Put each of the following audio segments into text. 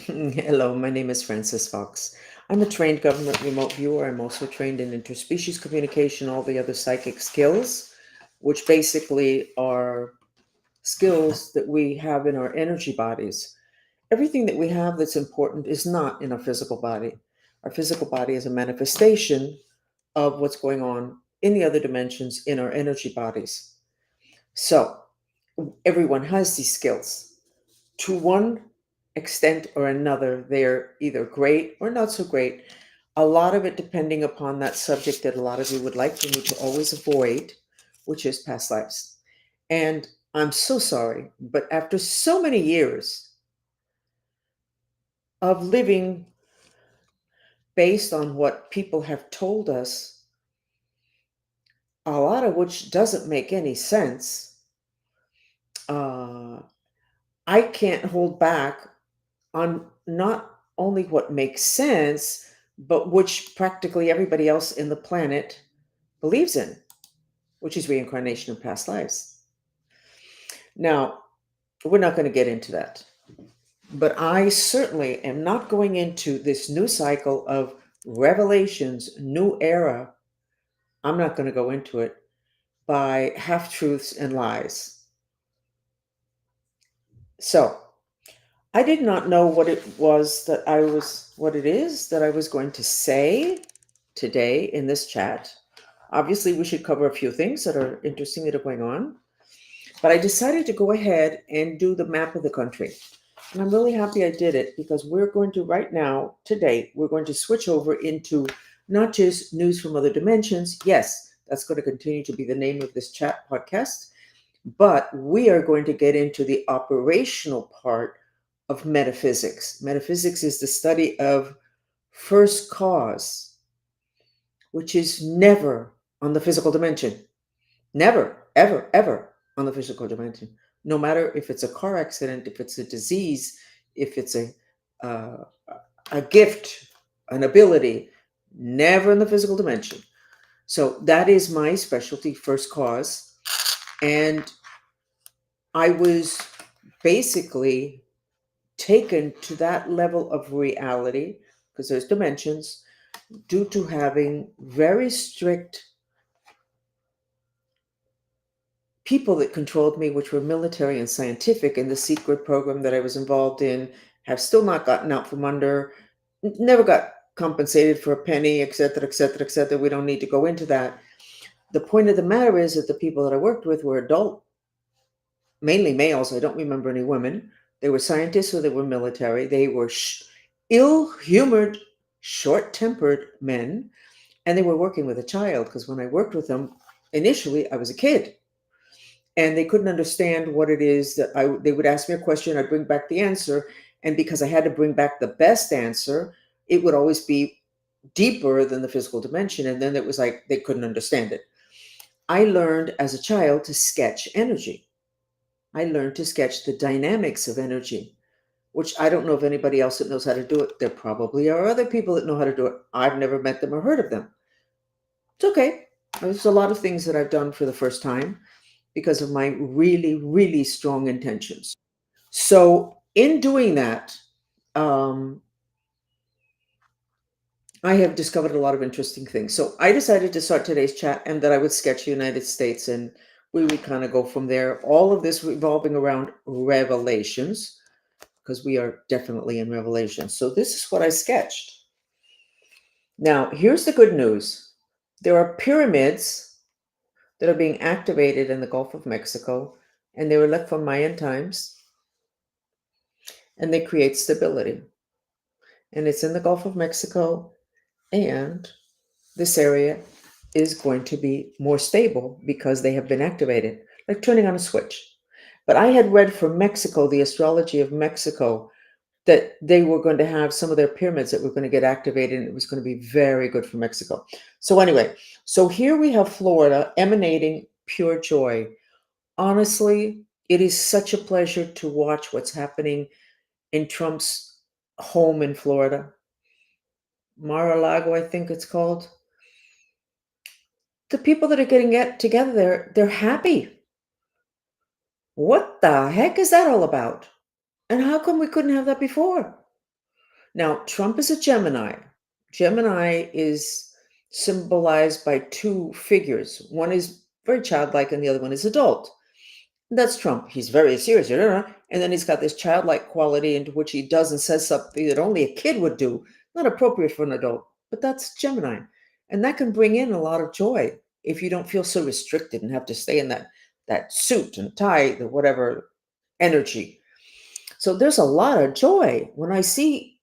Hello, my name is Francis Fox. I'm a trained government remote viewer. I'm also trained in interspecies communication, all the other psychic skills, which basically are skills that we have in our energy bodies. Everything that we have that's important is not in our physical body. Our physical body is a manifestation of what's going on in the other dimensions in our energy bodies. So, everyone has these skills. To one extent or another, they're either great or not so great. A lot of it depending upon that subject that a lot of you would like for me to always avoid, which is past lives. And I'm so sorry, but after so many years of living based on what people have told us, a lot of which doesn't make any sense, uh, I can't hold back on not only what makes sense, but which practically everybody else in the planet believes in, which is reincarnation of past lives. Now, we're not going to get into that, but I certainly am not going into this new cycle of revelations, new era. I'm not going to go into it by half truths and lies. So, I did not know what it is that I was going to say today in this chat. Obviously, we should cover a few things that are interesting that are going on, but I decided to go ahead and do the map of the country. And I'm really happy I did it because we're going to, right now, today, we're going to switch over into not just news from other dimensions. Yes, that's going to continue to be the name of this chat podcast, but we are going to get into the operational part of metaphysics. Metaphysics is the study of first cause, which is never on the physical dimension. Never, ever, ever on the physical dimension. No matter if it's a car accident, if it's a disease, if it's uh, a gift, an ability, never in the physical dimension. So that is my specialty, first cause. And I was basically taken to that level of reality, because there's dimensions, due to having very strict people that controlled me, which were military and scientific, and the secret program that I was involved in have still not gotten out from under, never got compensated for a penny, et cetera, et cetera, et cetera. We don't need to go into that. The point of the matter is that the people that I worked with were adult, mainly males. I don't remember any women. They were scientists or they were military. They were ill-humored, short-tempered men, and they were working with a child, because when I worked with them, initially I was a kid. And they couldn't understand what it is that they would ask me a question, I'd bring back the answer, and because I had to bring back the best answer, it would always be deeper than the physical dimension, and then it was like they couldn't understand it. I learned as a child to sketch energy. I learned to sketch the dynamics of energy, which I don't know of anybody else that knows how to do it. There probably are other people that know how to do it. I've never met them or heard of them. It's okay. There's a lot of things that I've done for the first time because of my really, really strong intentions. So, in doing that, um, I have discovered a lot of interesting things. So, I decided to start today's chat and that I would sketch the United States and we would kind of go from there. All of this revolving around revelations because we are definitely in Revelation. So, this is what I sketched. Now, here's the good news there are pyramids that are being activated in the Gulf of Mexico, and they were left from Mayan times, and they create stability. And it's in the Gulf of Mexico, and this area is going to be more stable because they have been activated, like turning on a switch. But I had read from Mexico, the astrology of Mexico, that they were going to have some of their pyramids that were going to get activated, and it was going to be very good for Mexico. So, anyway, so here we have Florida emanating pure joy. Honestly, it is such a pleasure to watch what's happening in Trump's home in Florida. Mar-a-Lago, I think it's called. The people that are getting it together there, they're happy. What the heck is that all about? And how come we couldn't have that before? Now, Trump is a Gemini. Gemini is symbolized by two figures. One is very childlike, and the other one is adult. That's Trump. He's very serious, and then he's got this childlike quality into which he does and says something that only a kid would do, not appropriate for an adult. But that's Gemini, and that can bring in a lot of joy if you don't feel so restricted and have to stay in that suit and tie, the whatever energy. So there's a lot of joy when I see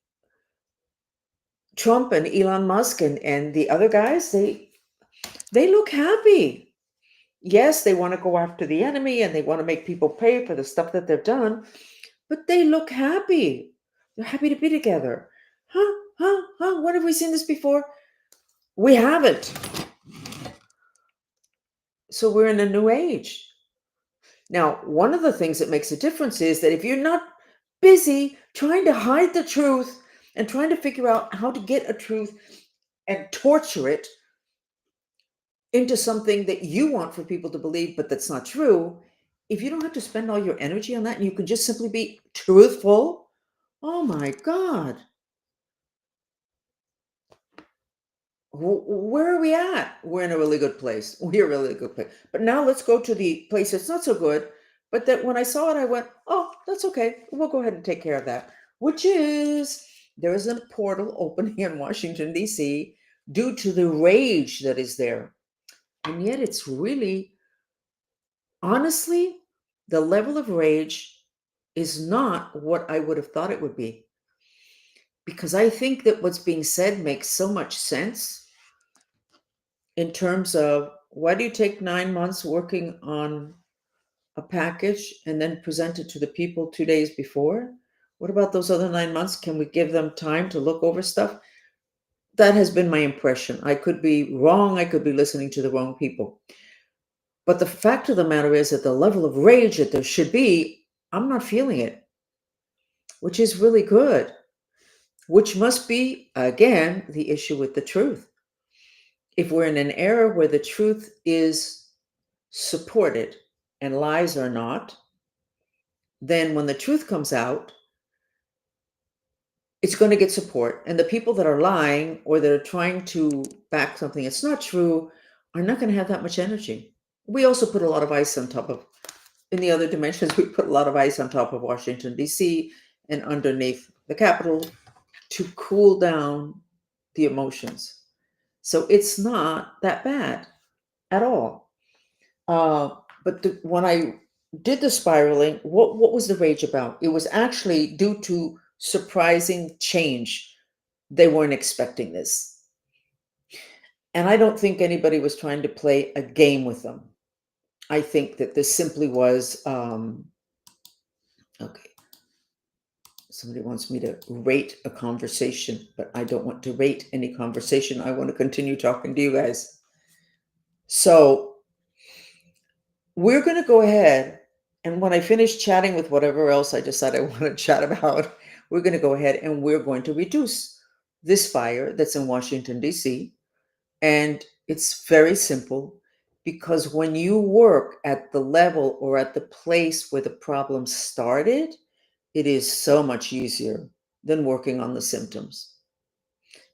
Trump and Elon Musk and the other guys. They look happy. Yes, they want to go after the enemy and they want to make people pay for the stuff that they've done, but they look happy. They're happy to be together. Huh? Huh? Huh? When have we seen this before? We haven't. So we're in a new age. Now, one of the things that makes a difference is that if you're not busy trying to hide the truth and trying to figure out how to get a truth and torture it into something that you want for people to believe, but that's not true, if you don't have to spend all your energy on that and you can just simply be truthful, oh my God, where are we at? We're in a really good place. We're a really good place. But now let's go to the place that's not so good. But that when I saw it, I went, oh, that's okay. We'll go ahead and take care of that, which is there is a portal opening in Washington, D.C., due to the rage that is there. And yet it's really, honestly, the level of rage is not what I would have thought it would be. Because I think that what's being said makes so much sense in terms of why do you take 9 months working on a package and then present it to the people 2 days before? What about those other 9 months? Can we give them time to look over stuff? That has been my impression. I could be wrong. I could be listening to the wrong people. But the fact of the matter is that the level of rage that there should be, I'm not feeling it, which is really good, which must be, again, the issue with the truth. If we're in an era where the truth is supported and lies are not, then when the truth comes out, it's going to get support. And the people that are lying or that are trying to back something that's not true are not going to have that much energy. We also put a lot of ice on top of, in the other dimensions, we put a lot of ice on top of Washington, D.C. and underneath the Capitol to cool down the emotions. So it's not that bad at all. When I did the spiraling, what was the rage about? It was actually due to surprising change. They weren't expecting this. And I don't think anybody was trying to play a game with them. I think that this simply was okay. Somebody wants me to rate a conversation, but I don't want to rate any conversation. I want to continue talking to you guys. So we're going to go ahead. And when I finish chatting with whatever else I decide I want to chat about, we're going to go ahead and we're going to reduce this fire that's in Washington, D.C. And it's very simple because when you work at the level or at the place where the problem started, it is so much easier than working on the symptoms.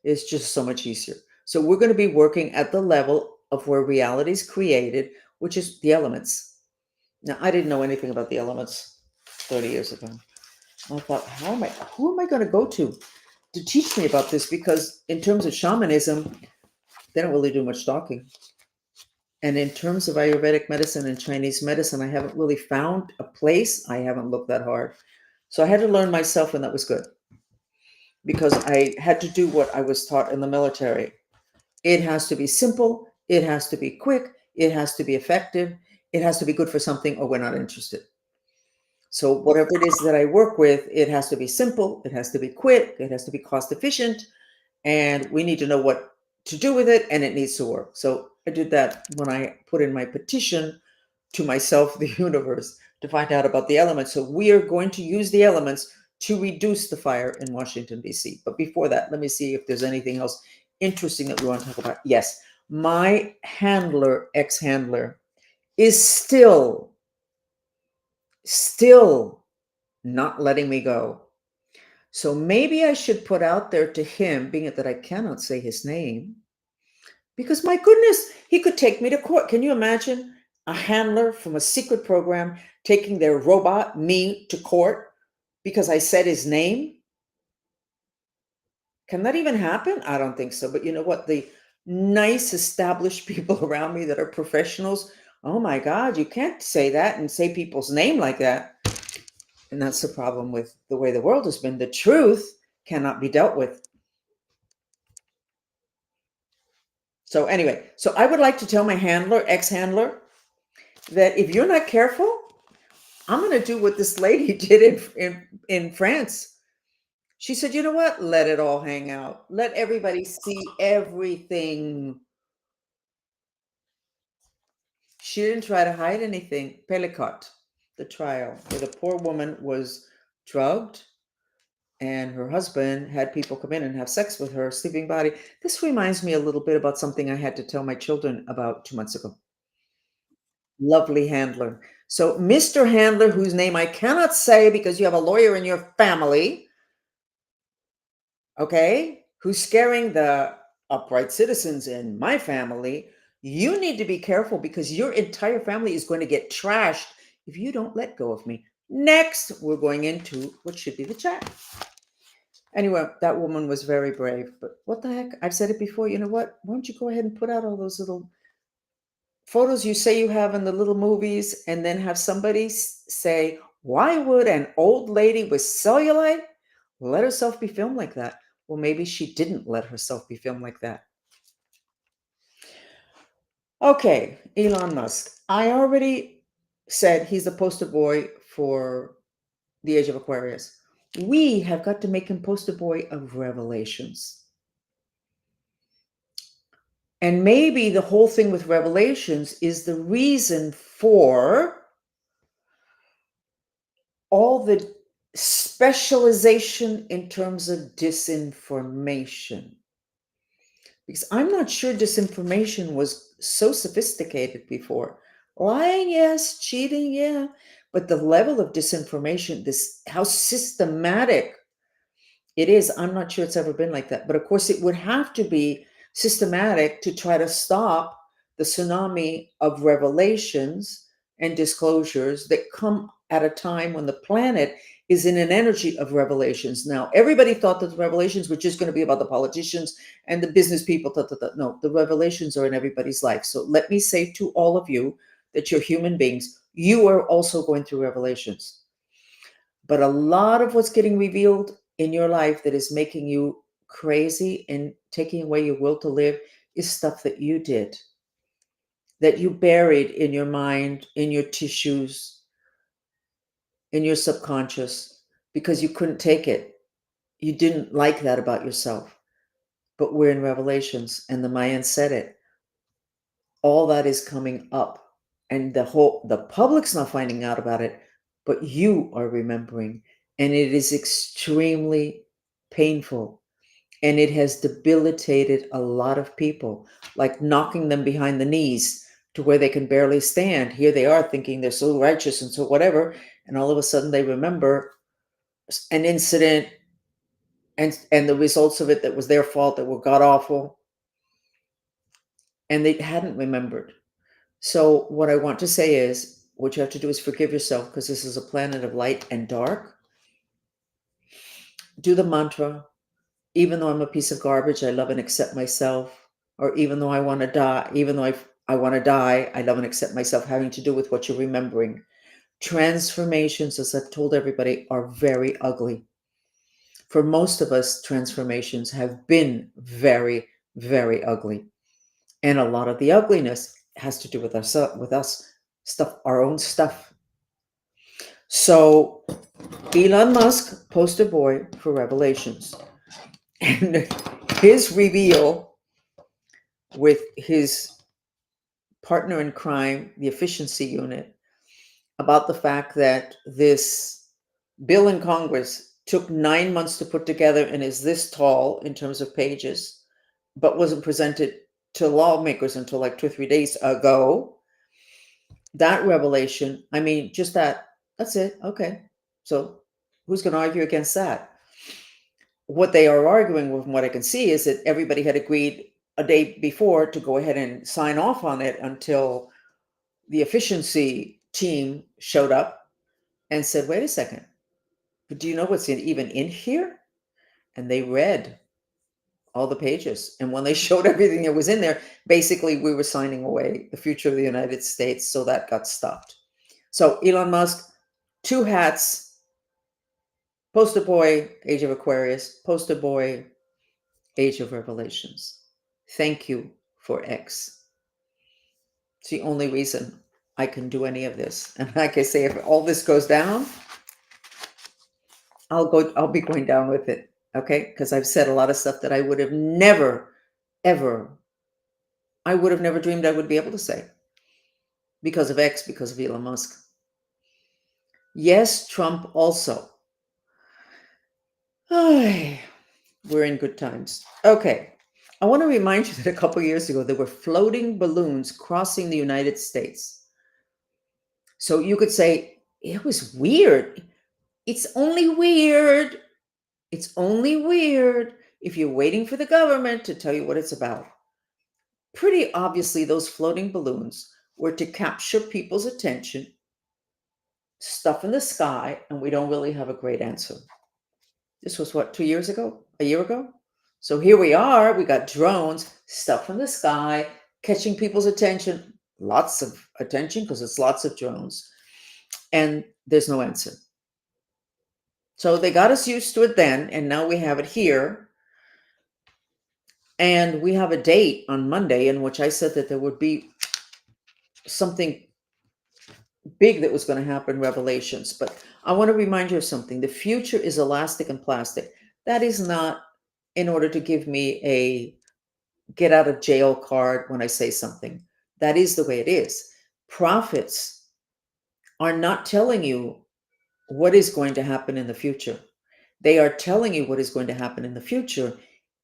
It's just so much easier. So we're going to be working at the level of where reality is created, which is the elements. Now, I didn't know anything about the elements 30 years ago. I thought, who am I going to go to teach me about this? Because in terms of shamanism, they don't really do much talking. And in terms of Ayurvedic medicine and Chinese medicine, I haven't really found a place. I haven't looked that hard. So I had to learn myself, and that was good because I had to do what I was taught in the military. It has to be simple. It has to be quick. It has to be effective. It has to be good for something, or we're not interested. So whatever it is that I work with, it has to be simple, it has to be quick, it has to be cost efficient, and we need to know what to do with it, and it needs to work. So I did that when I put in my petition to myself, the universe, to find out about the elements. So we are going to use the elements to reduce the fire in Washington, D.C. But before that, let me see if there's anything else interesting that we want to talk about. Yes, my handler, ex-handler, is still not letting me go. So maybe I should put out there to him, being it that I cannot say his name, because my goodness, he could take me to court. Can you imagine a handler from a secret program taking their robot, me, to court because I said his name? Can that even happen? I don't think so. But you know what? The nice established people around me that are professionals, oh my God, you can't say that and say people's name like that. And that's the problem with the way the world has been. The truth cannot be dealt with. So anyway, so I would like to tell my handler, ex-handler, that if you're not careful, I'm going to do what this lady did in France. She said, you know what? Let it all hang out. Let everybody see everything. She didn't try to hide anything. Pelicot, the trial, where the poor woman was drugged and her husband had people come in and have sex with her sleeping body. This reminds me a little bit about something I had to tell my children about 2 months ago. Lovely handler. So, Mr. Handler, whose name I cannot say because you have a lawyer in your family, okay, who's scaring the upright citizens in my family, you need to be careful because your entire family is going to get trashed if you don't let go of me. Next, we're going into what should be the chat. Anyway, that woman was very brave, but what the heck? I've said it before. You know what? Why don't you go ahead and put out all those little photos you say you have in the little movies and then have somebody say, why would an old lady with cellulite let herself be filmed like that? Well, maybe she didn't let herself be filmed like that. Okay, Elon Musk. I already said he's the poster boy for the age of Aquarius. We have got to make him poster boy of revelations. And maybe the whole thing with revelations is the reason for all the specialization in terms of disinformation. Because I'm not sure disinformation was so sophisticated before. Lying, yes, cheating, yeah. But the level of disinformation, this how systematic it is, I'm not sure it's ever been like that. But of course, it would have to be systematic to try to stop the tsunami of revelations and disclosures that come at a time when the planet is in an energy of revelations. Now, everybody thought that the revelations were just going to be about the politicians and the business people. No, the revelations are in everybody's life. So let me say to all of you that you're human beings. You are also going through revelations. But a lot of what's getting revealed in your life that is making you crazy and taking away your will to live is stuff that you did, that you buried in your mind, in your tissues, in your subconscious, because you couldn't take it. You didn't like that about yourself. But we're in Revelations, and the Mayans said it. All that is coming up, and the public's not finding out about it, but you are remembering, and it is extremely painful, and it has debilitated a lot of people, like knocking them behind the knees to where they can barely stand. Here they are thinking they're so righteous and so whatever, and all of a sudden they remember an incident and the results of it that was their fault, that were god awful, and they hadn't remembered. So what I want to say is, what you have to do is forgive yourself, because this is a planet of light and dark. Do the mantra, even though I'm a piece of garbage, I love and accept myself. Or even though I want to die, even though I want to die, I love and accept myself, having to do with what you're remembering. Transformations, as I've told everybody, are very ugly. For most of us, transformations have been very, very ugly. And a lot of the ugliness has to do with us stuff, our own stuff. So Elon Musk, poster boy for revelations. And his reveal with his partner in crime, the efficiency unit, about the fact that this bill in Congress took 9 months to put together and is this tall in terms of pages, but wasn't presented to lawmakers until like 2 or 3 days ago. That revelation, I mean, just that's it. Okay. So who's going to argue against that? what they are arguing with, from what I can see, is that everybody had agreed a day before to go ahead and sign off on it until the efficiency team showed up and said, wait a second, but do you know what's even in here? And they read all the pages. And when they showed everything that was in there, basically we were signing away the future of the United States. So that got stopped. So Elon Musk, two hats, poster boy, Age of Aquarius, poster boy, Age of Revelations. Thank you for X. It's the only reason I can do any of this. And like I say, if all this goes down, I'll be going down with it. Okay. Because I've said a lot of stuff that I would have never, ever, I would have never dreamed I would be able to say because of X, because of Elon Musk. Yes, Trump also. Ay, we're in good times. Okay. I want to remind you that a couple years ago, there were floating balloons crossing the United States. So you could say, it was weird. It's only weird. It's only weird if you're waiting for the government to tell you what it's about. Pretty obviously, those floating balloons were to capture people's attention, stuff in the sky, and we don't really have a great answer. This was what, 2 years ago? A year ago? So here we are. We got drones, stuff from the sky, catching people's attention, lots of attention because it's lots of drones, and there's no answer. So they got us used to it then, and now we have it here. And we have a date on Monday in which I said that there would be something big that was going to happen, revelations. But I want to remind you of something. The future is elastic and plastic. That is not in order to give me a get out of jail card when I say something. That is the way it is. Prophets are not telling you what is going to happen in the future. They are telling you what is going to happen in the future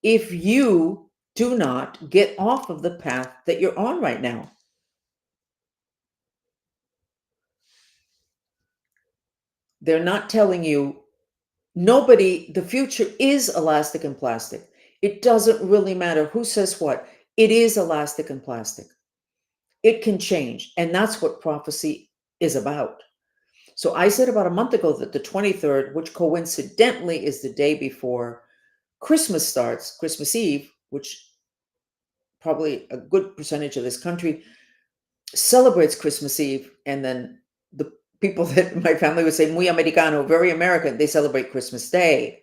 if you do not get off of the path that you're on right now. They're not telling you, the future is elastic and plastic. It doesn't really matter who says what. It is elastic and plastic. It can change. And that's what prophecy is about. So I said about a month ago that the 23rd, which coincidentally is the day before Christmas starts, Christmas Eve, which probably a good percentage of this country celebrates Christmas Eve. And then the people that my family would say, muy americano, very American, they celebrate Christmas Day.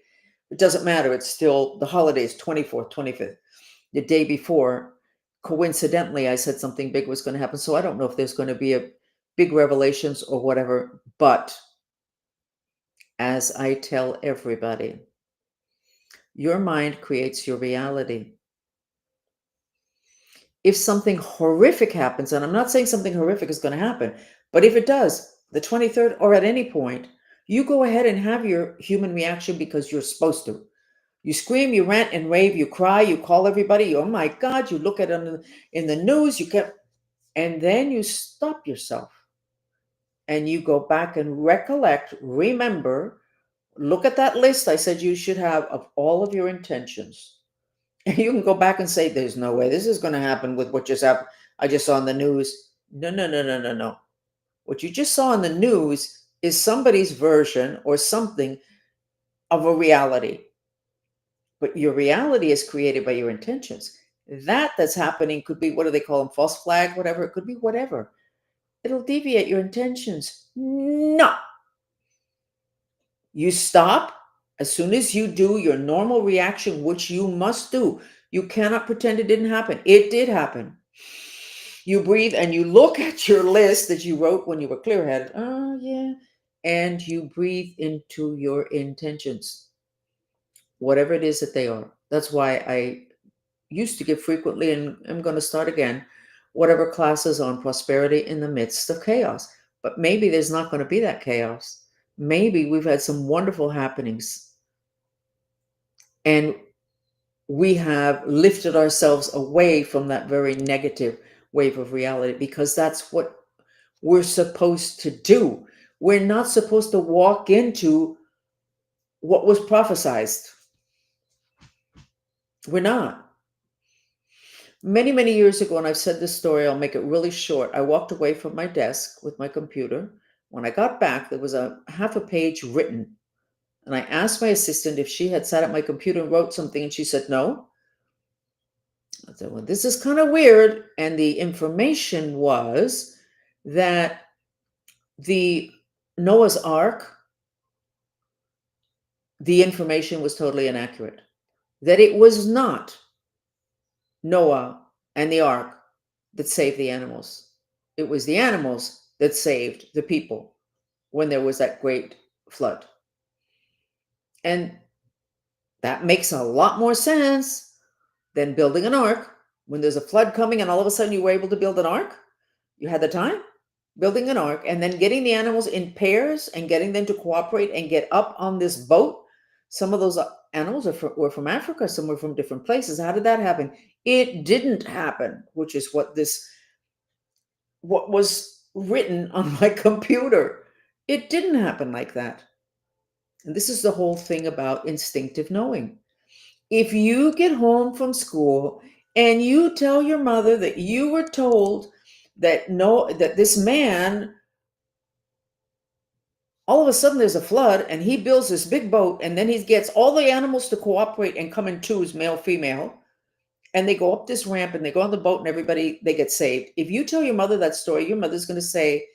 It doesn't matter. It's still the holidays, 24th, 25th, the day before. Coincidentally, I said something big was going to happen. So I don't know if there's going to be a big revelations or whatever. But as I tell everybody, your mind creates your reality. If something horrific happens, and I'm not saying something horrific is going to happen, but if it does, the 23rd or at any point, you go ahead and have your human reaction because you're supposed to. You scream, you rant and rave, you cry, you call everybody, oh my God, you look at it in the news, and then you stop yourself and you go back and recollect, remember, look at that list I said you should have of all of your intentions. And you can go back and say, there's no way this is going to happen with what just happened. I just saw on the news. No, no, no, no, no, no. What you just saw on the news is somebody's version or something of a reality. But your reality is created by your intentions. That's happening could be, what do they call them? False flag, whatever. It could be whatever. It'll deviate your intentions. No. You stop as soon as you do your normal reaction, which you must do. You cannot pretend it didn't happen. It did happen. You breathe and you look at your list that you wrote when you were clear headed. Oh, yeah. And you breathe into your intentions, whatever it is that they are. That's why I used to give frequently, and I'm going to start again, whatever classes on prosperity in the midst of chaos. But maybe there's not going to be that chaos. Maybe we've had some wonderful happenings and we have lifted ourselves away from that very negative wave of reality because that's what we're supposed to do. We're not supposed to walk into what was prophesized. We're not. Many, many years ago, and I've said this story, I'll make it really short. I walked away from my desk with my computer. When I got back, there was a half a page written. And I asked my assistant if she had sat at my computer and wrote something, and she said no. I said, well, this is kind of weird. And the information was that the Noah's Ark, the information was totally inaccurate. That it was not Noah and the ark that saved the animals. It was the animals that saved the people when there was that great flood. And that makes a lot more sense than building an ark. When there's a flood coming and all of a sudden you were able to build an ark, you had the time building an ark and then getting the animals in pairs and getting them to cooperate and get up on this boat. Some of those animals were from Africa, some were from different places. How did that happen? It didn't happen, which is what was written on my computer. It didn't happen like that. And this is the whole thing about instinctive knowing. If you get home from school and you tell your mother that you were told that this man, all of a sudden there's a flood and he builds this big boat and then he gets all the animals to cooperate and come in twos, male, female, and they go up this ramp and they go on the boat and everybody, they get saved. If you tell your mother that story, your mother's going to say,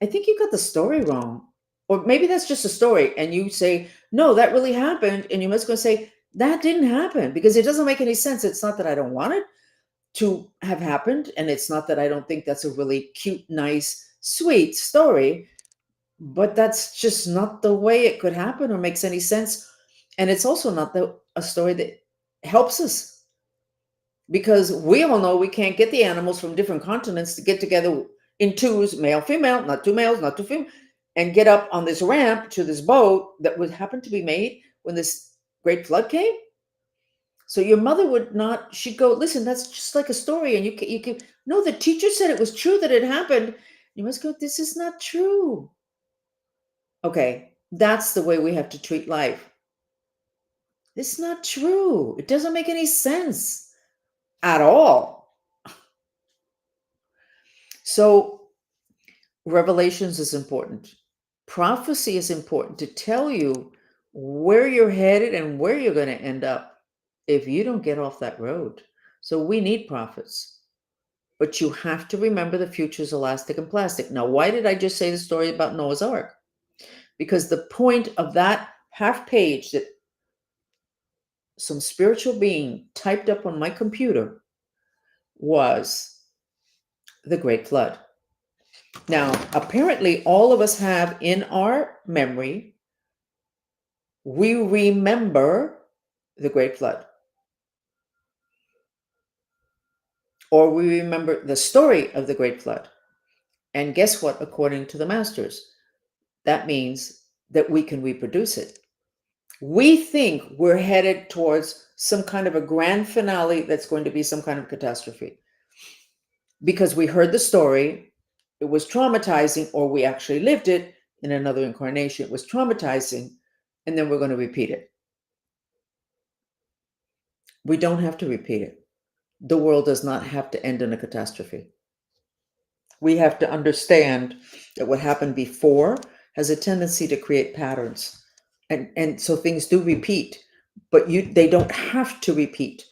I think you got the story wrong. Or maybe that's just a story. And you say, no, that really happened. And your mother's going to say, that didn't happen because it doesn't make any sense. It's not that I don't want it to have happened. And it's not that I don't think that's a really cute, nice, sweet story. But that's just not the way it could happen or makes any sense. And it's also not a story that helps us because we all know we can't get the animals from different continents to get together in twos, male, female, not two males, not two females, and get up on this ramp to this boat that would happen to be made when this great flood came. So your mother would not, she'd go, listen, that's just like a story. And you can, no, the teacher said it was true that it happened. You must go, this is not true. Okay, that's the way we have to treat life. It's not true. It doesn't make any sense at all. So revelations is important. Prophecy is important to tell you where you're headed and where you're going to end up if you don't get off that road. So we need prophets. But you have to remember the future is elastic and plastic. Now, why did I just say the story about Noah's Ark? Because the point of that half page that some spiritual being typed up on my computer was the Great Flood. Now, apparently, all of us have in our memory, we remember the Great Flood. Or we remember the story of the Great Flood. And guess what? According to the masters, that means that we can reproduce it. We think we're headed towards some kind of a grand finale that's going to be some kind of catastrophe. Because we heard the story, it was traumatizing, or we actually lived it in another incarnation. It was traumatizing, and then we're going to repeat it. We don't have to repeat it. The world does not have to end in a catastrophe. We have to understand that what happened before has a tendency to create patterns. And so things do repeat, but they don't have to repeat.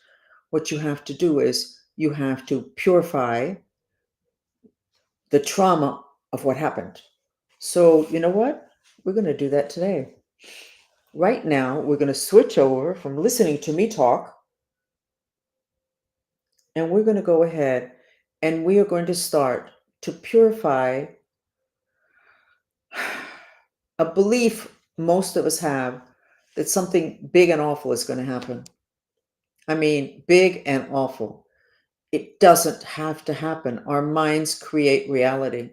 What you have to do is you have to purify the trauma of what happened. So you know what? We're going to do that today. Right now, we're going to switch over from listening to me talk, and we're going to go ahead and we are going to start to purify a belief most of us have that something big and awful is going to happen. I mean, big and awful. It doesn't have to happen. Our minds create reality.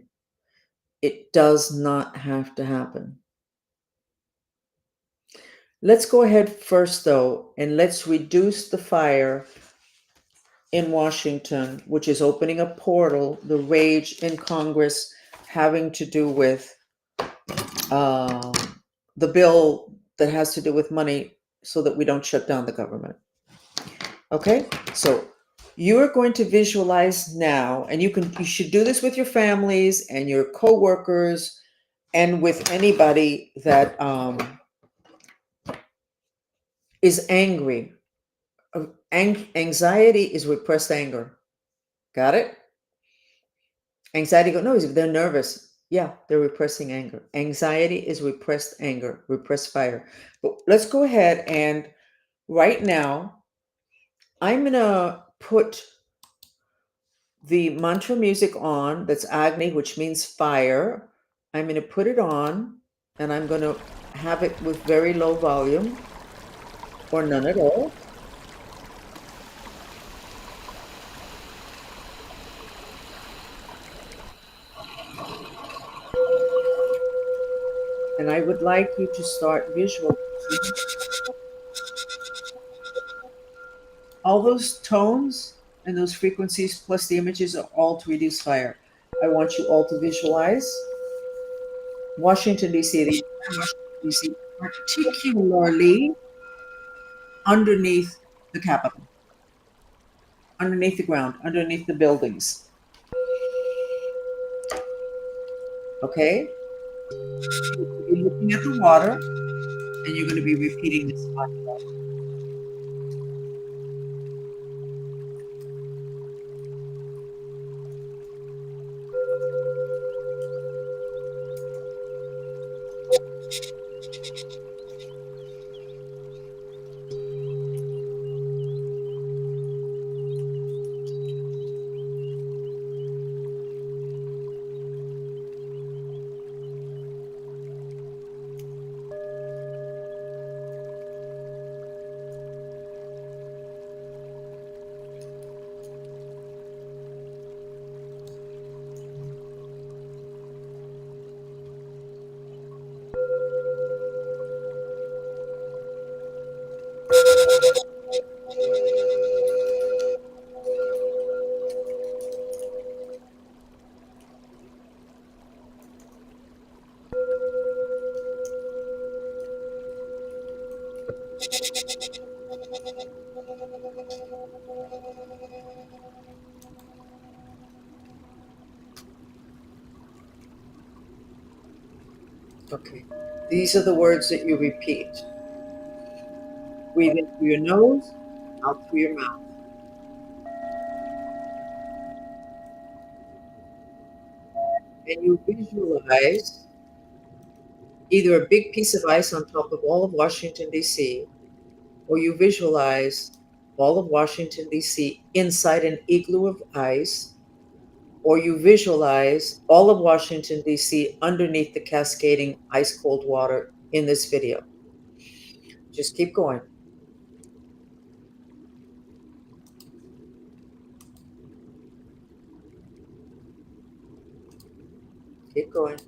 It does not have to happen. Let's go ahead first, though, and let's reduce the fire in Washington, which is opening a portal, the rage in Congress having to do with the bill that has to do with money so that we don't shut down the government. Okay, so you are going to visualize now, and you should do this with your families and your coworkers and with anybody that is angry. Anxiety is repressed anger. Got it? Anxiety go no, they're nervous. Yeah, they're repressing anger. Anxiety is repressed anger, repressed fire. But let's go ahead and right now I'm gonna put the mantra music on. That's Agni, which means fire. I'm gonna put it on and I'm gonna have it with very low volume or none at all. And I would like you to start visualizing all those tones and those frequencies plus the images are all to reduce fire. I want you all to visualize Washington, D.C., the Washington, D.C., particularly underneath the Capitol, underneath the ground, underneath the buildings. Okay? You're looking at the water and you're going to be repeating this mantra. Okay. These are the words that you repeat. Breathe in through your nose, out through your mouth. And you visualize either a big piece of ice on top of all of Washington, D.C., or you visualize all of Washington, D.C. inside an igloo of ice, or you visualize all of Washington, D.C. underneath the cascading ice cold water in this video. Just keep going. Keep going.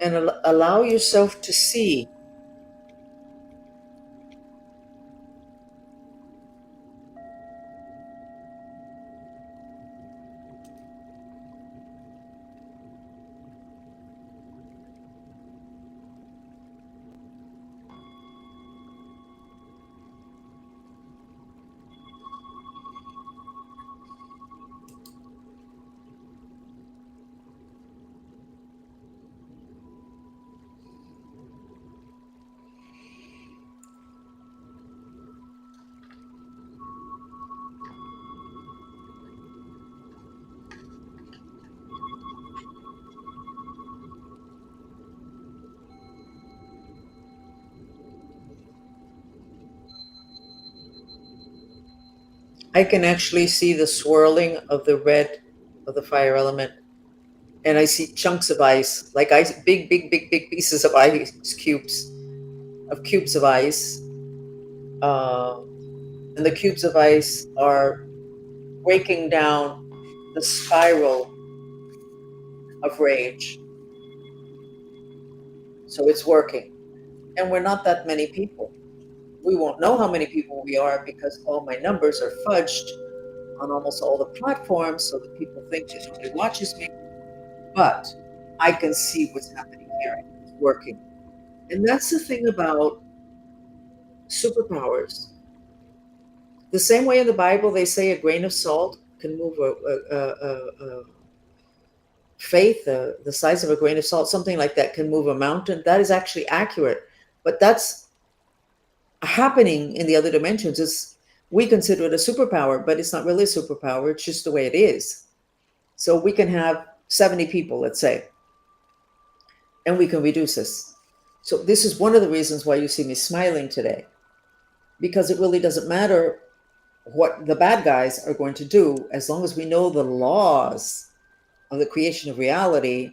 And allow yourself to see. I can actually see the swirling of the red of the fire element. And I see chunks of ice, like ice, big, big, big, big pieces of ice cubes of ice. Uh, and the cubes of ice are breaking down the spiral of rage. So it's working. And we're not that many people. We won't know how many people we are because all my numbers are fudged on almost all the platforms so that people think that nobody watches me. But I can see what's happening here. It's working. And that's the thing about superpowers. The same way in the Bible they say a grain of salt can move a faith, the size of a grain of salt, something like that can move a mountain. That is actually accurate. But that's happening in the other dimensions. We consider it a superpower, but it's not really a superpower. It's just the way it is. So we can have 70 people, let's say, and we can reduce this. So this is one of the reasons why you see me smiling today, because it really doesn't matter what the bad guys are going to do as long as we know the laws of the creation of reality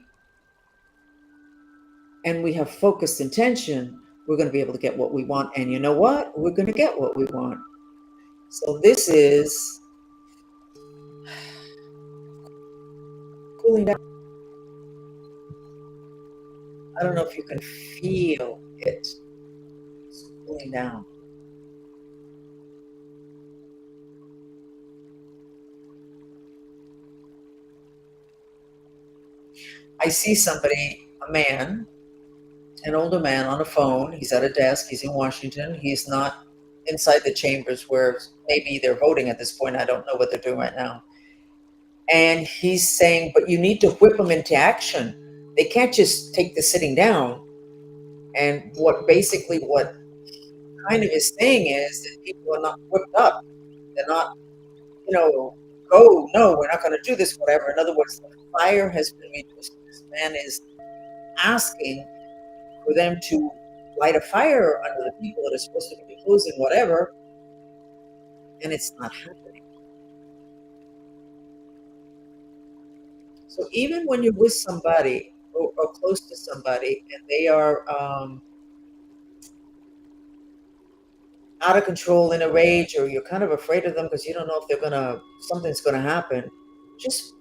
and we have focused intention. We're going to be able to get what we want. And you know what? We're going to get what we want. So this is cooling down. I don't know if you can feel it. It's cooling down. I see somebody, a man, an older man on a phone. He's at a desk. He's in Washington. He's not inside the chambers where maybe they're voting at this point. I don't know what they're doing right now. And he's saying, but you need to whip them into action. They can't just take the sitting down. And what kind of is saying is that people are not whipped up. They're not, go, no, we're not going to do this, whatever. In other words, the fire has been reduced. This man is asking for them to light a fire under the people that are supposed to be closing whatever, and it's not happening. So even when you're with somebody or close to somebody and they are out of control in a rage, or you're kind of afraid of them because you don't know if something's gonna happen, just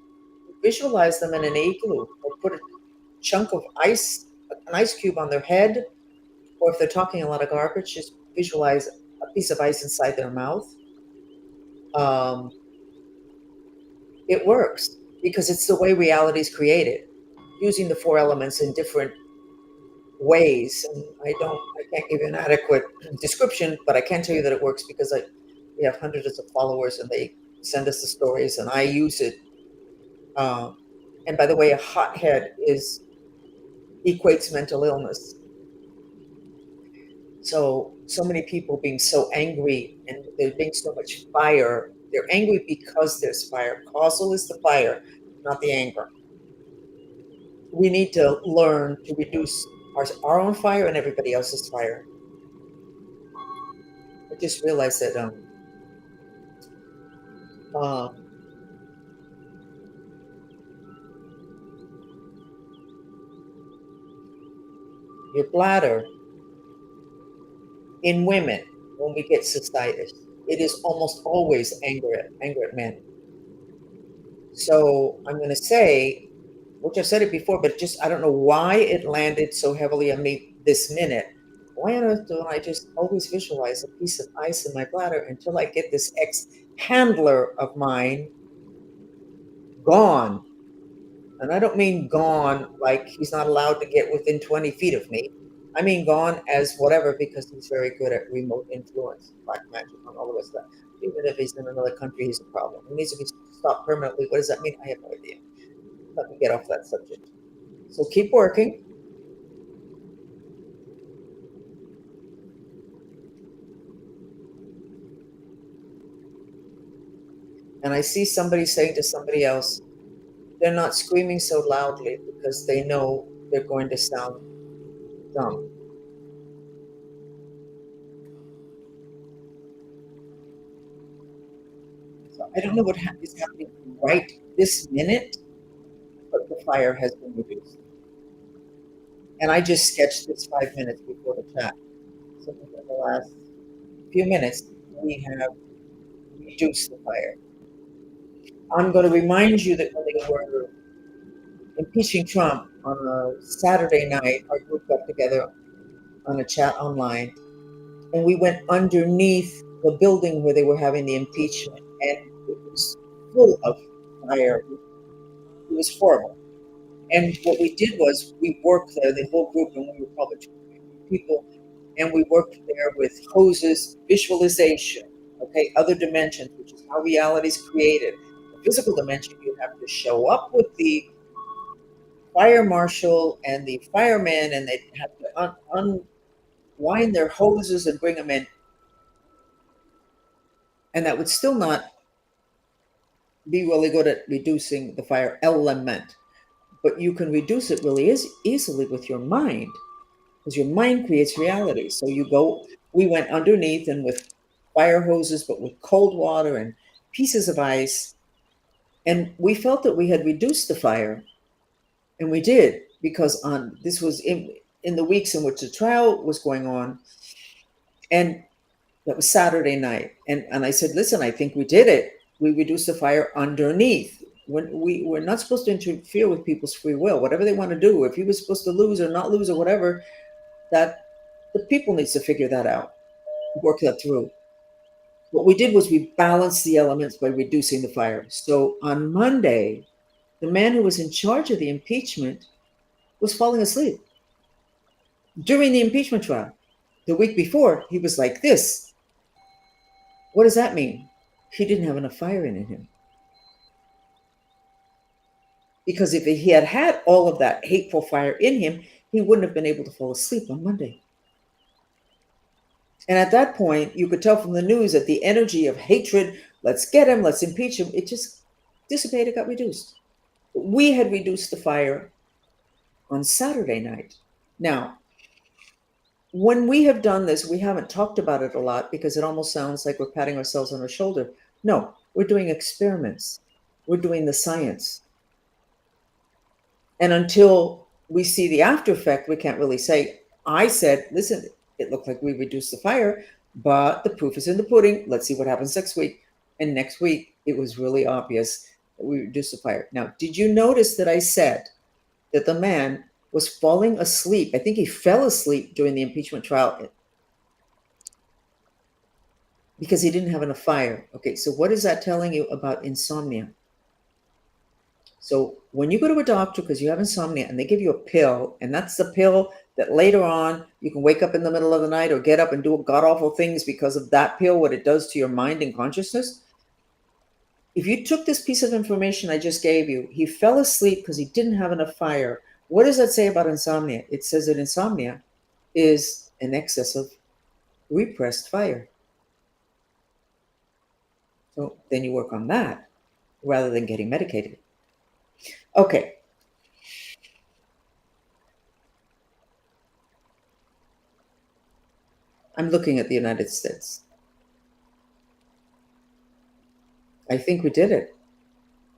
visualize them in an igloo or put a chunk of ice, an ice cube on their head, or if they're talking a lot of garbage, just visualize a piece of ice inside their mouth. Um, it works because it's the way reality is created, using the four elements in different ways. And I can't give you an adequate description, but I can tell you that it works because we have hundreds of followers and they send us the stories and I use it. Um, and by the way, a hothead equates mental illness. So many people being so angry and there being so much fire, they're angry because there's fire. Causal is the fire, not the anger. We need to learn to reduce our own fire and everybody else's fire. I just realized that uh, your bladder in women, when we get cystitis, it is almost always anger at men. So I'm going to say, which I've said it before, but I don't know why it landed so heavily on me this minute. Why on earth don't I just always visualize a piece of ice in my bladder until I get this ex handler of mine gone? And I don't mean gone like he's not allowed to get within 20 feet of me. I mean gone as whatever because he's very good at remote influence, black magic, and all the rest of that. Even if he's in another country, he's a problem. He needs to be stopped permanently. What does that mean? I have no idea. Let me get off that subject. So keep working. And I see somebody saying to somebody else, they're not screaming so loudly because they know they're going to sound dumb. So I don't know what is happening right this minute, but the fire has been reduced. And I just sketched this 5 minutes before the chat. So in the last few minutes, we have reduced the fire. I'm going to remind you that when they were impeaching Trump on a Saturday night, our group got together on a chat online, and we went underneath the building where they were having the impeachment, and it was full of fire. It was horrible. And what we did was we worked there, the whole group, and we were probably 200 people. And we worked there with hoses, visualization, okay, other dimensions, which is how reality is created. The physical dimension, you have to show up with the fire marshal and the firemen, and they have to unwind their hoses and bring them in. And that would still not be really good at reducing the fire element, but you can reduce it really easily with your mind, because your mind creates reality. So we went underneath and with fire hoses, but with cold water and pieces of ice. And we felt that we had reduced the fire. And we did, because this was in the weeks in which the trial was going on. And that was Saturday night. And I said, listen, I think we did it. We reduced the fire underneath. When we're not supposed to interfere with people's free will, whatever they want to do. If he was supposed to lose or not lose or whatever, that the people needs to figure that out, work that through. What we did was we balanced the elements by reducing the fire. So on Monday, the man who was in charge of the impeachment was falling asleep during the impeachment trial. The week before, he was like this. What does that mean? He didn't have enough fire in him. Because if he had had all of that hateful fire in him, he wouldn't have been able to fall asleep on Monday. And at that point, you could tell from the news that the energy of hatred, let's get him, let's impeach him, it just dissipated, got reduced. We had reduced the fire on Saturday night. Now, when we have done this, we haven't talked about it a lot because it almost sounds like we're patting ourselves on the shoulder. No, we're doing experiments. We're doing the science. And until we see the after effect, we can't really say. I said, listen, it looked like we reduced the fire, but the proof is in the pudding. Let's see what happens next week. And next week, it was really obvious that we reduced the fire. Now, did you notice that I said that the man was falling asleep? I think he fell asleep during the impeachment trial because he didn't have enough fire. Okay, so what is that telling you about insomnia? So when you go to a doctor because you have insomnia and they give you a pill, and that's the pill that later on you can wake up in the middle of the night or get up and do god awful things because of that pill, what it does to your mind and consciousness. If you took this piece of information I just gave you, he fell asleep because he didn't have enough fire. What does that say about insomnia? It says that insomnia is an excess of repressed fire. So then you work on that rather than getting medicated. Okay. I'm looking at the United States. I think we did it.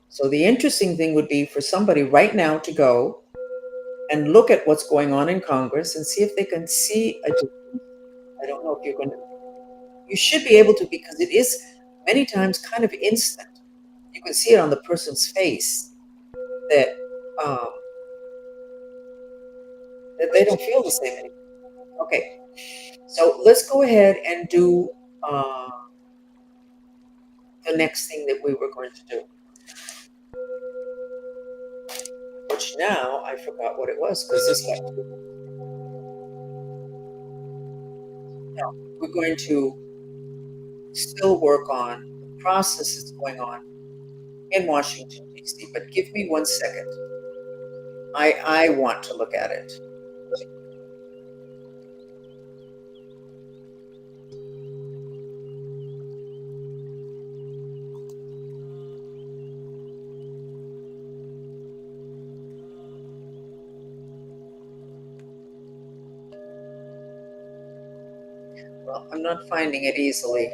So the interesting thing would be for somebody right now to go and look at what's going on in Congress and see if they can see a difference. I don't know if you're going to, you should be able to, because it is many times kind of instant. You can see it on the person's face that um, that they don't feel the same anymore. Okay, so let's go ahead and do uh, the next thing that we were going to do, which now I forgot what it was because this got. No, we're going to still work on the process that's going on in Washington, D.C. But give me 1 second. I want to look at it. Well, I'm not finding it easily.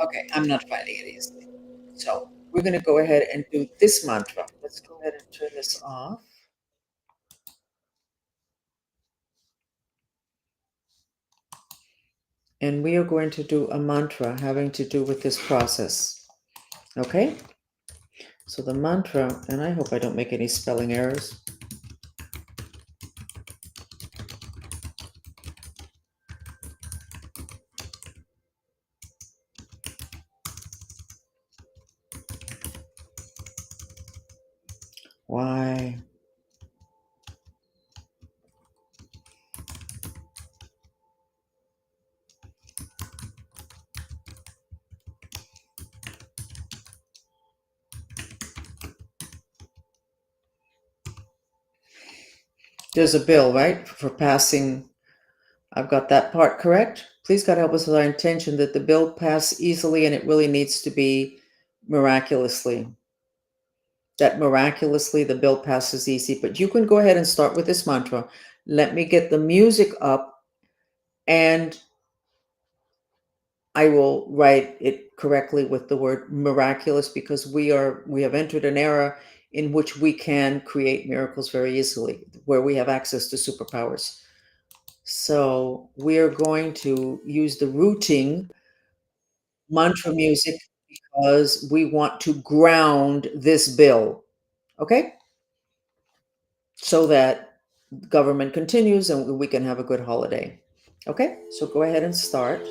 Okay, I'm not finding it easily. So we're going to go ahead and do this mantra. Let's go ahead and turn this off. And we are going to do a mantra having to do with this process. Okay? So the mantra, and I hope I don't make any spelling errors. Why? There's a bill, right, for passing. I've got that part correct. Please God help us with our intention that the bill pass easily, and it really needs to be miraculously. That miraculously the bill passes easy. But you can go ahead and start with this mantra. Let me get the music up, and I will write it correctly with the word miraculous, because we have entered an era in which we can create miracles very easily, where we have access to superpowers. So we are going to use the routing mantra music because we want to ground this bill, okay? So that government continues and we can have a good holiday. Okay, so go ahead and start.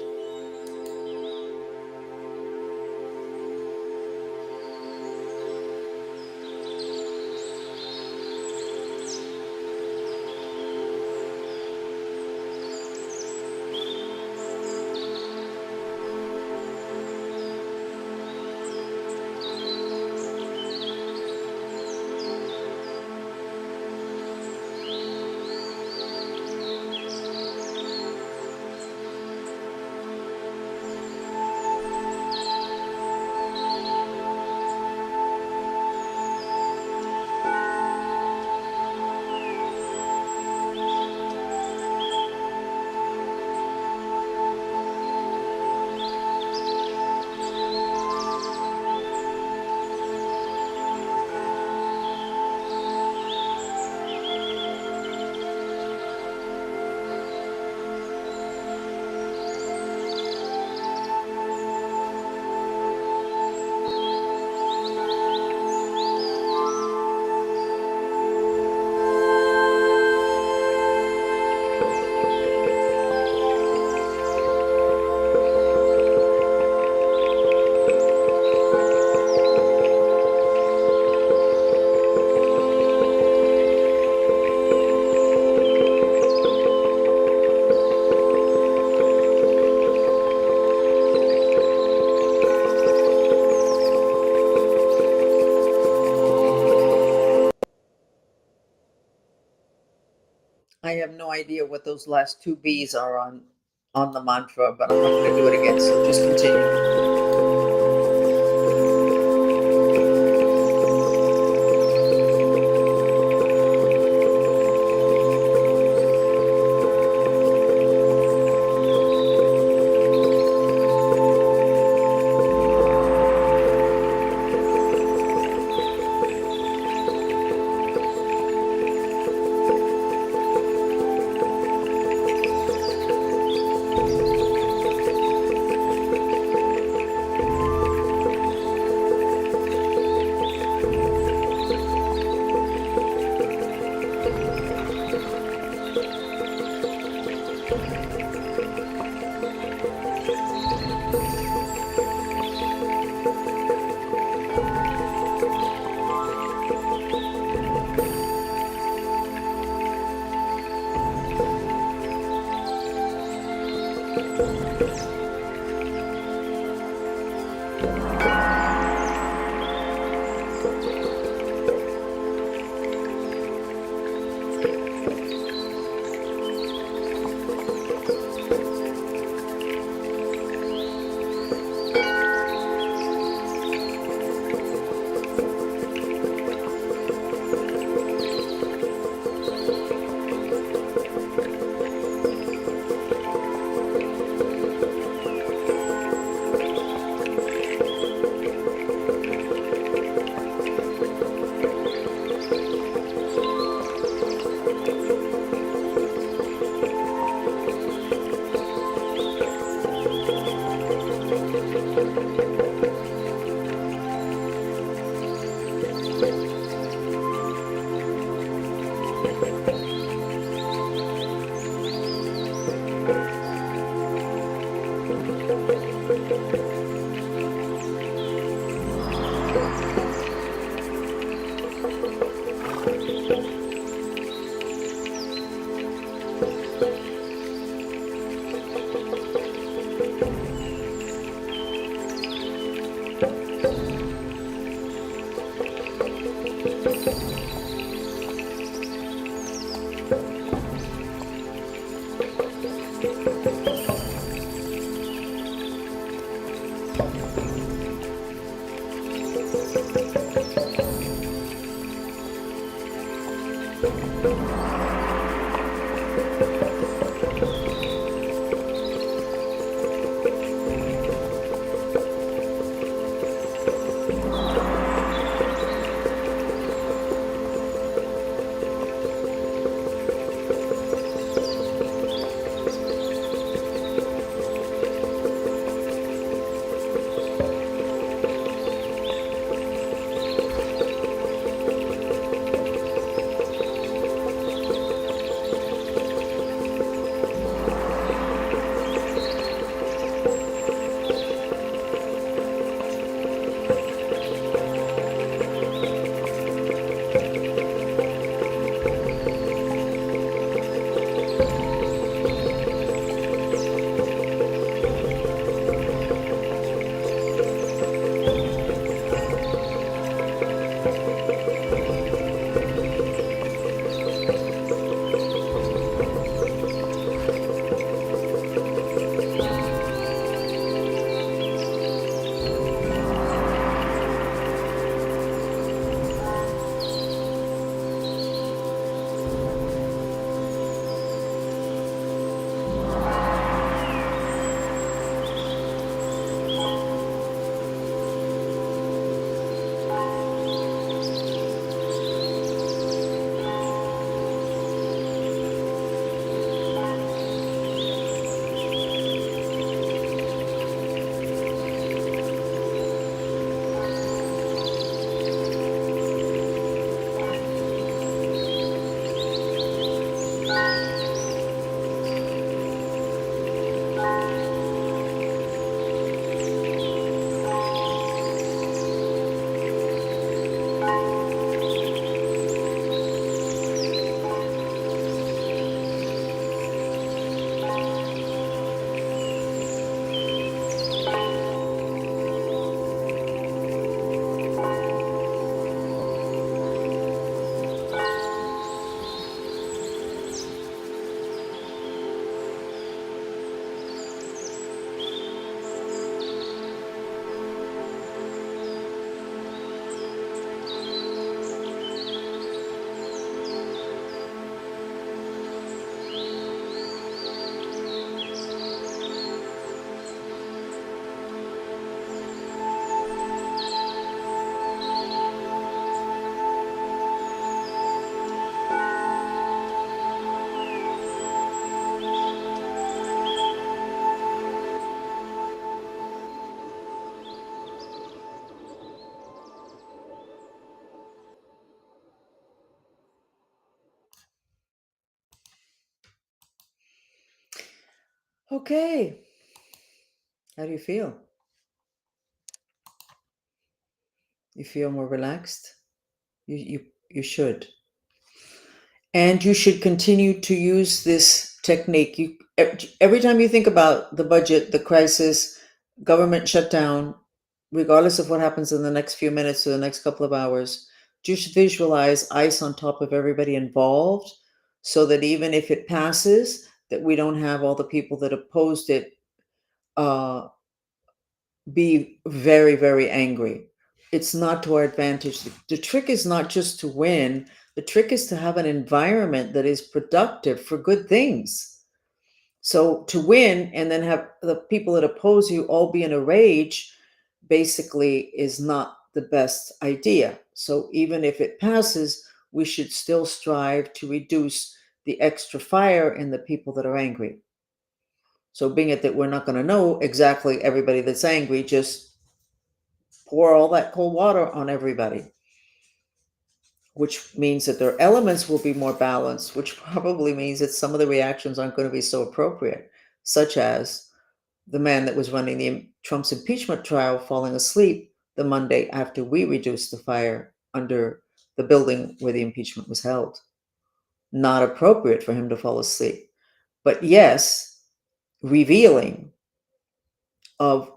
I have no idea what those last two B's are on the mantra, but I'm not going to do it again. So just continue. Okay. How do you feel? You feel more relaxed? You should. And you should continue to use this technique. Every time you think about the budget, the crisis, government shutdown, regardless of what happens in the next few minutes or the next couple of hours, just visualize ice on top of everybody involved so that even if it passes, that we don't have all the people that opposed it uh, be very, very angry. It's not to our advantage. The trick is not just to win, the trick is to have an environment that is productive for good things. So to win and then have the people that oppose you all be in a rage basically is not the best idea. So even if it passes, we should still strive to reduce the extra fire in the people that are angry. So being it that we're not going to know exactly everybody that's angry, just pour all that cold water on everybody, which means that their elements will be more balanced, which probably means that some of the reactions aren't going to be so appropriate, such as the man that was running Trump's impeachment trial falling asleep the Monday after we reduced the fire under the building where the impeachment was held. Not appropriate for him to fall asleep. But yes, revealing of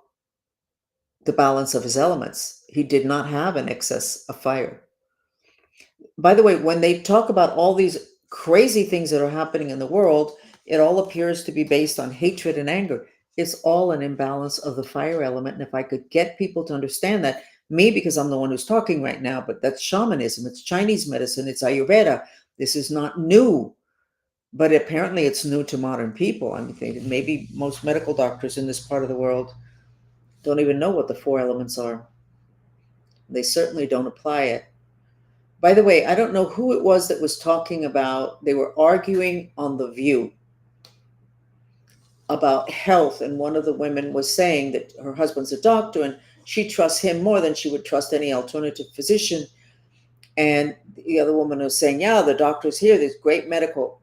the balance of his elements. He did not have an excess of fire. By the way, when they talk about all these crazy things that are happening in the world, It all appears to be based on hatred and anger. It's all an imbalance of the fire element. And if I could get people to understand that, me, because I'm the one who's talking right now, but that's shamanism, it's Chinese medicine, it's Ayurveda. This is not new, but apparently it's new to modern people. I mean, maybe most medical doctors in this part of the world don't even know what the four elements are. They certainly don't apply it. By the way, I don't know who it was that was talking about, they were arguing on The View about health, and one of the women was saying that her husband's a doctor and she trusts him more than she would trust any alternative physician. And the other woman was saying, yeah, the doctor's here, there's great medical.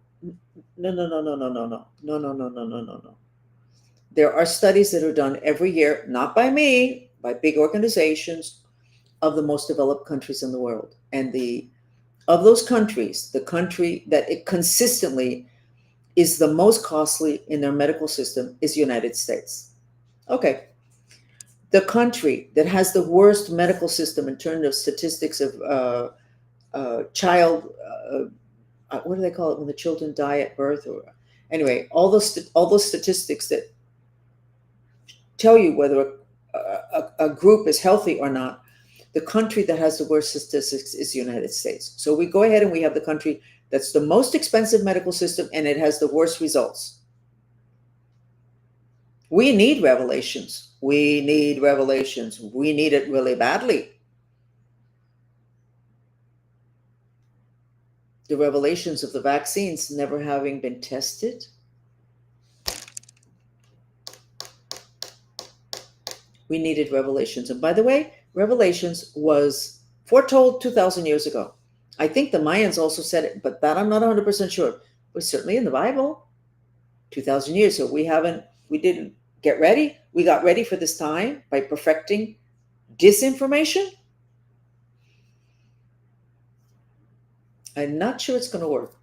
No, no, no, no, no, no, no, no, no, no, no, no, no, no. There are studies that are done every year, not by me, by big organizations, of the most developed countries in the world. And of those countries, the country that it consistently is the most costly in their medical system is the United States. Okay. The country that has the worst medical system in terms of statistics of child, what do they call it when the children die at birth? Or anyway, all those statistics that tell you whether a group is healthy or not. The country that has the worst statistics is the United States. So we go ahead and we have the country that's the most expensive medical system, and it has the worst results. We need revelations. We need revelations. We need it really badly. The revelations of the vaccines never having been tested. We needed revelations. And by the way, revelations was foretold 2,000 years ago. I think the Mayans also said it, but that I'm not 100% sure. But certainly in the Bible, 2,000 years. So we didn't get ready. We got ready for this time by perfecting disinformation. I'm not sure it's going to work.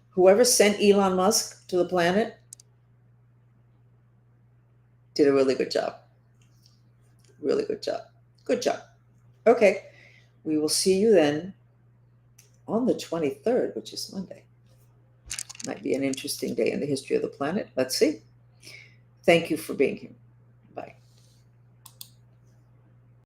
Whoever sent Elon Musk to the planet did a really good job. Really good job. Good job. Okay. We will see you then on the 23rd, which is Monday. Might be an interesting day in the history of the planet. Let's see. Thank you for being here.